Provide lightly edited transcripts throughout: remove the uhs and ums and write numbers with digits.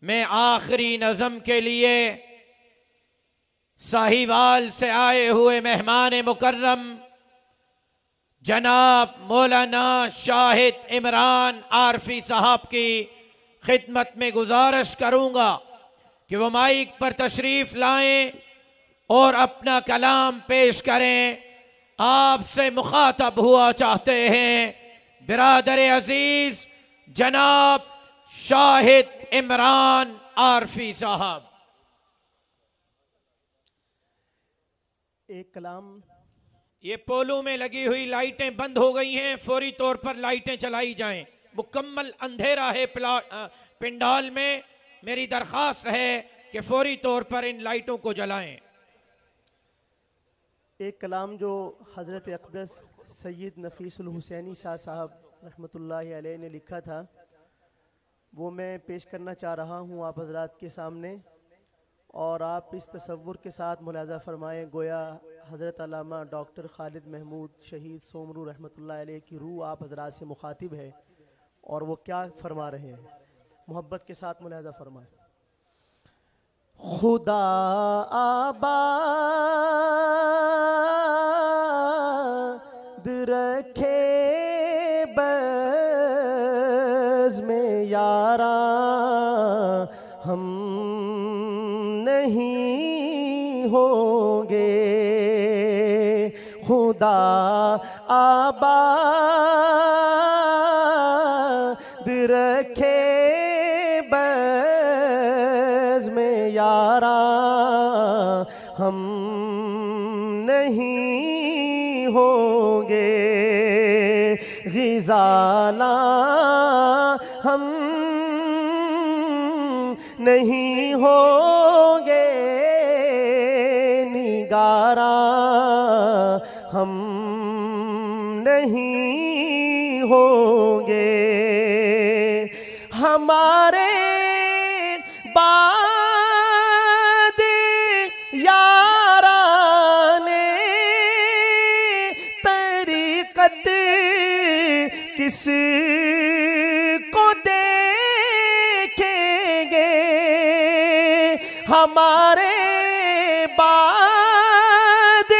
मैं आखिरी नज़म के लिए साहिवाल से आए हुए मेहमान मुकर्रम जनाब मौलाना शाहिद इमरान आरफी साहब की खिदमत में गुजारिश करूँगा कि वो माइक पर तशरीफ़ लाएं और अपना कलाम पेश करें। आपसे मुखातब हुआ चाहते हैं बिरादर अजीज जनाब शाहिद इमरान आरफी साहब। एक कलाम। ये पोलो में लगी हुई लाइटें बंद हो गई हैं, फौरी तौर पर लाइटें चलाई जाएं। मुकम्मल अंधेरा है पिंडाल में। मेरी दरख्वास्त है कि फौरी तौर पर इन लाइटों को जलाएं। एक कलाम जो हज़रत अक़दस सैयद नफ़ीसुल हुसैनी शाह साहब रहमतुल्लाहि अलैह ने लिखा था, वो मैं पेश करना चाह रहा हूँ आप हजरात के सामने। और आप इस तसव्वुर के साथ मुलाज़ा फरमाएँ गोया हज़रत अल्लामा डॉक्टर खालिद महमूद शहीद सोमरू रहमतुल्लाहि अलैह की रूह आप हजरात से मुखातिब है और वो क्या फरमा रहे हैं। मोहब्बत के साथ मुलाज़ा फरमाएँ। खुदा आबाद रखे बज़ में यारा, हम नहीं होंगे। खुदा आबाद रखे बज़ में यारा, हम नहीं होंगे। ग़िज़ाला हम नहीं होंगे, निगारा हम नहीं होंगे। हमारे बाद याराने तरीक़त किस को देखेंगे। हमारे बाद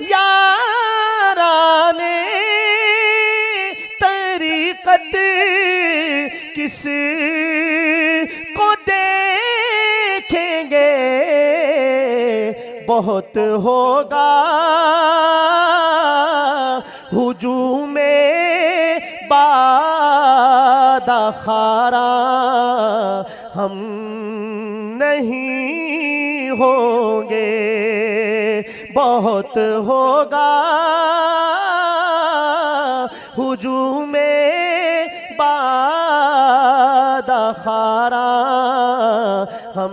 याराने तरीक़त किस को देखेंगे। बहुत होगा हुजूमे बादखारा, हम नहीं होंगे। बहुत होगा हुजूमे बादखारा, हम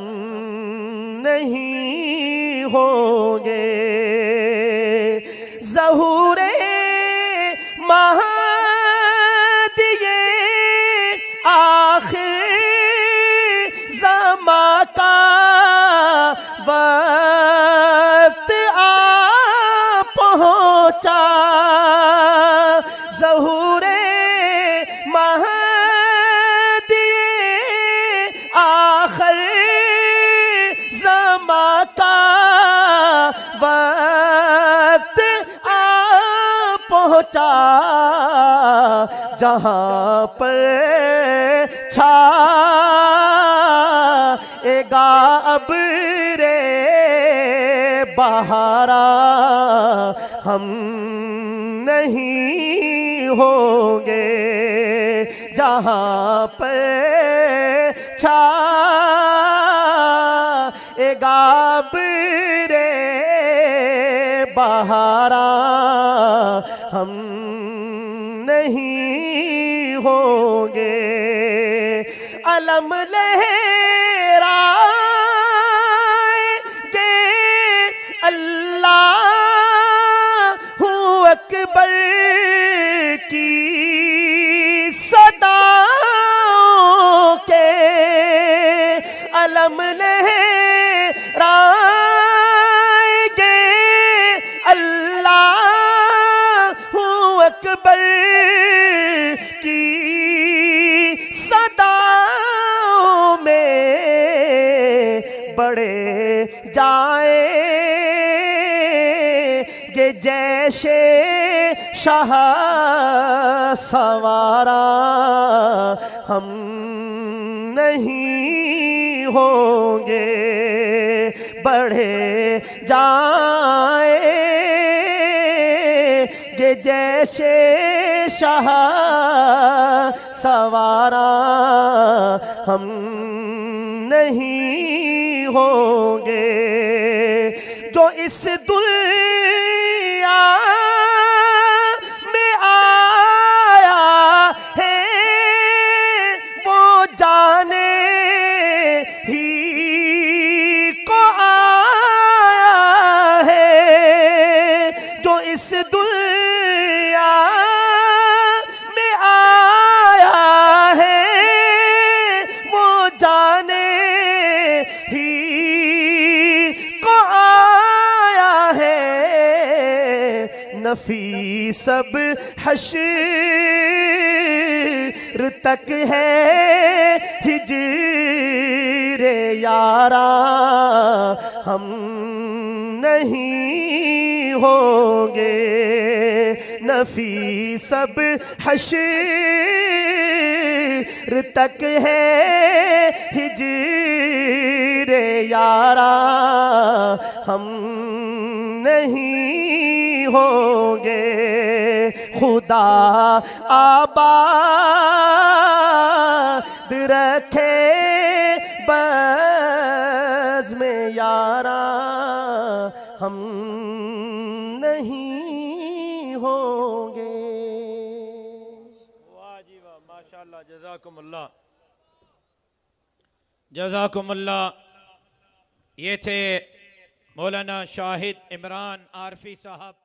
नहीं होंगे। ज़हूरे महदिये आखिर ज़मा का वक्त आ पहुँचा। ज़हूरे महदिये आखिर ज़मा का वक्त आ पहुँचा। जहाँ पर छाएगा अब रे बहारा, हम नहीं होंगे। जहाँ पर छाएगा अब रे बहारा, हम नहीं होंगे। अलम लहराएंगे अल्लाहू अकबर की सदाओं के। अलम लहराएंगे अल्लाहू अकबर की सदाओं में। बढ़े जाएंगे जैसे शाह सवारा हम नहीं होंगे, बढ़े जाएंगे जैसे शाह सवारा हम नहीं होंगे। जो इस दुनिया में आया है वो जाने ही को आया है। जो इस दुनिया में आया है वो जाने ही को आया है। नफी सब हश्र तक है हिजरे यारा हम नहीं होंगे। नफी सब हश्र तक है हिजरे यारा हम नहीं होंगे। खुदा आबाद रखे बज़ में यारा हम नहीं होंगे। वाह जी वाह, माशाअल्लाह, जज़ाकुमुल्लाह जज़ाकुमुल्लाह। ये थे मौलाना शाहिद इमरान आरफी साहब।